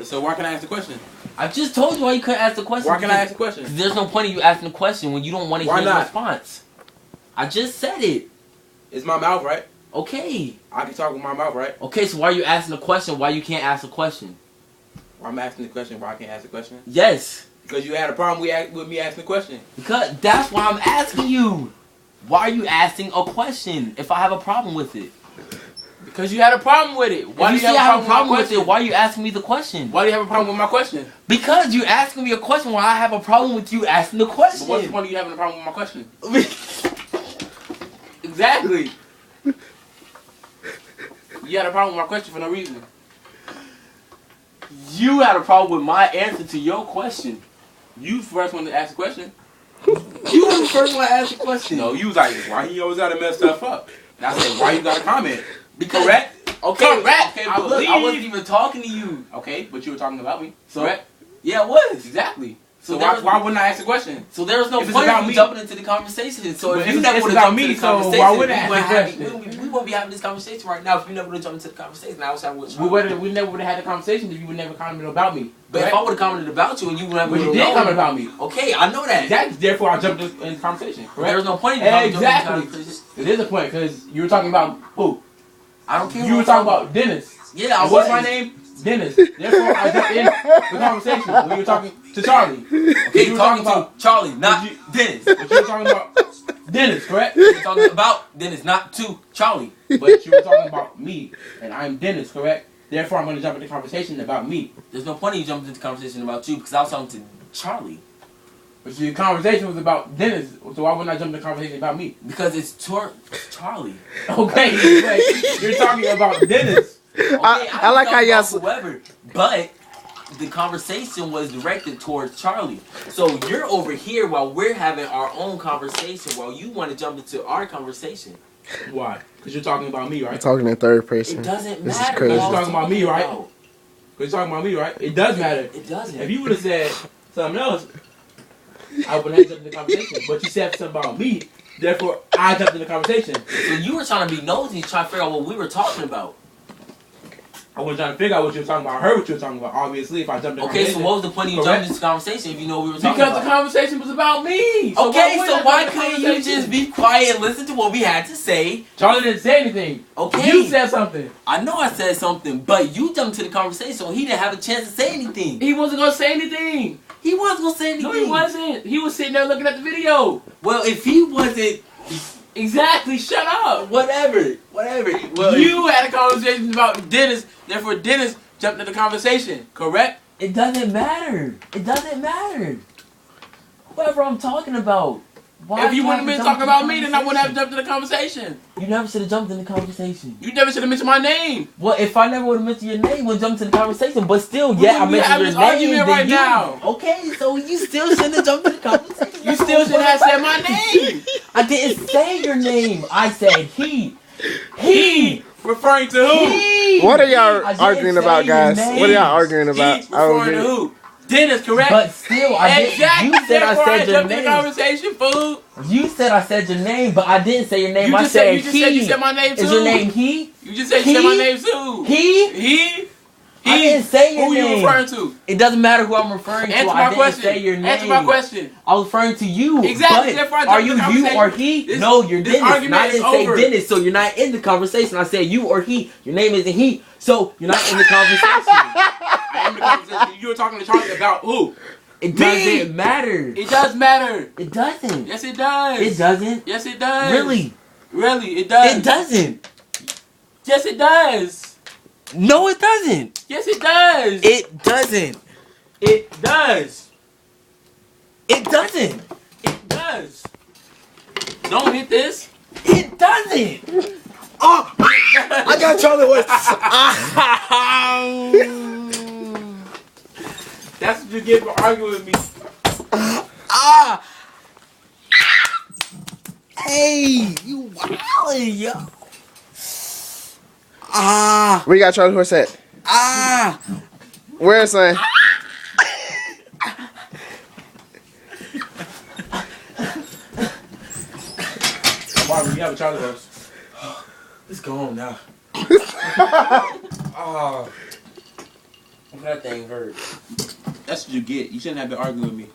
So why can I ask the question? I just told you why you couldn't ask the question. Why can I ask the question? There's no point in you asking the question when you don't want to hear the response. I just said it. It's my mouth, right? Okay. I can talk with my mouth, right? Okay, so why are you asking the question? Why you can't ask the question? Why I'm asking the question? Why I can't ask the question? Yes. Because you had a problem with me asking the question. Because that's why I'm asking you. Why are you asking a question if I have a problem with it? Because you had a problem with it. Why do you have a problem with it? Why are you asking me the question? Why do you have a problem with my question? Because you asking me a question why I have a problem with you asking the question. But what's the point of you having a problem with my question? Exactly. You had a problem with my question for no reason. You had a problem with my answer to your question. You the first one to ask the question. You were the first one to ask the question. No, you was like, why he always gotta mess stuff up? And I said, why you gotta comment? Because, correct? Okay, correct. Okay, but look, I wasn't even talking to you. Okay, but you were talking about me. So, correct? Yeah, it was. Exactly. So why wouldn't I ask the question? So there was no point in jumping into the conversation. So if you never would have jumped into the conversation, why wouldn't I ask the question? We wouldn't be having this conversation right now if you never would have jumped into the conversation. I was having with we never would have had the conversation if you would never commented about me. But if I would have commented about you and you would have you did comment about me. Okay, I know that. Exactly. Therefore, I jumped in the conversation. Correct? There was no point in jumping into the conversation. It is a point because you were talking about who? I don't care. You were talking about Dennis. Yeah, I was. What's my name? Dennis. Therefore, I jumped in the conversation when you were talking to Charlie. Okay, you were talking about Charlie, not Dennis. But you were talking about Dennis, correct? You were talking about Dennis, not to Charlie. But you were talking about me, and I'm Dennis, correct? Therefore, I'm going to jump into the conversation about me. There's no point in you jumping into the conversation about you because I was talking to Charlie. But the conversation was about Dennis, so why wouldn't I jump into the conversation about me? Because it's Charlie. Okay, you're talking about Dennis. Okay, I like how y'all. Whoever, but the conversation was directed towards Charlie. So you're over here while we're having our own conversation, while you want to jump into our conversation. Why? Because you're talking about me, right? I'm talking in third person. It doesn't this matter. Is crazy. Because you're talking about me, right? Because you're talking about me, right? It does matter. It doesn't. If you would have said something else, I would have jumped in the conversation. But you said something about me, therefore I jumped in the conversation. So you were trying to be nosy, trying to figure out what we were talking about. I was trying to figure out what you were talking about. I heard what you were talking about, obviously, if I jumped in the conversation. Okay, so what was the point of you jumping into this conversation if you know what we were talking about? Because the conversation was about me. So okay, so why couldn't you just be quiet and listen to what we had to say? Charlie didn't say anything. Okay. You said something. I know I said something, but you jumped into the conversation, so he didn't have a chance to say anything. He wasn't going to say anything. He was going to say anything. No, he wasn't. He was sitting there looking at the video. Well, if he wasn't... Exactly, shut up. Whatever. Well, you had a conversation about Dennis, therefore Dennis jumped in the conversation, correct? It doesn't matter. It doesn't matter. Whoever I'm talking about. Why if you wouldn't have been talking about me, then I wouldn't have jumped in the conversation. You never should have jumped in the conversation. You never should have mentioned my name. Well, if I never would have mentioned your name, we'd jump to the conversation. But still, yeah, I mentioned your name. Argument right now. Okay, so you still shouldn't have jumped in the conversation. You still shouldn't have said my name. I didn't say your name. I said he. He. Referring to who? He. What are y'all arguing about, guys? What are y'all arguing about? Referring to who? Dennis, correct? But still, I didn't. Exactly. You said I said your name. The conversation, fool. You said I said your name, but I didn't say your name. You I just said said, he. You said my name too. Is your name he? You just said you said my name too. He. I didn't say your name. Who you referring to? It doesn't matter who I'm referring to. Answer I my didn't question. say your name. Answer my question. I was referring to you. Exactly. But are you or he? No, you're Dennis. And I didn't say Dennis, so you're not in the conversation. I said you or he. Your name isn't he, so you're not in the conversation. I am in the conversation. You were talking to Charlie about who? It doesn't matter. It does matter. It doesn't. Yes, it does. It doesn't. Yes, it does. Really? Really, it does. It doesn't. Yes, it does. No, it doesn't. Yes, it does. It doesn't. It does. It doesn't. It does. Don't hit this. It doesn't. Oh, I got Charlie West. That's what you get for arguing with me. Hey, you wildin', yo. We got Charlie Horse at. Where is son? Marvin, you have a Charlie horse. It's gone now. That thing hurt. That's what you get. You shouldn't have been arguing with me.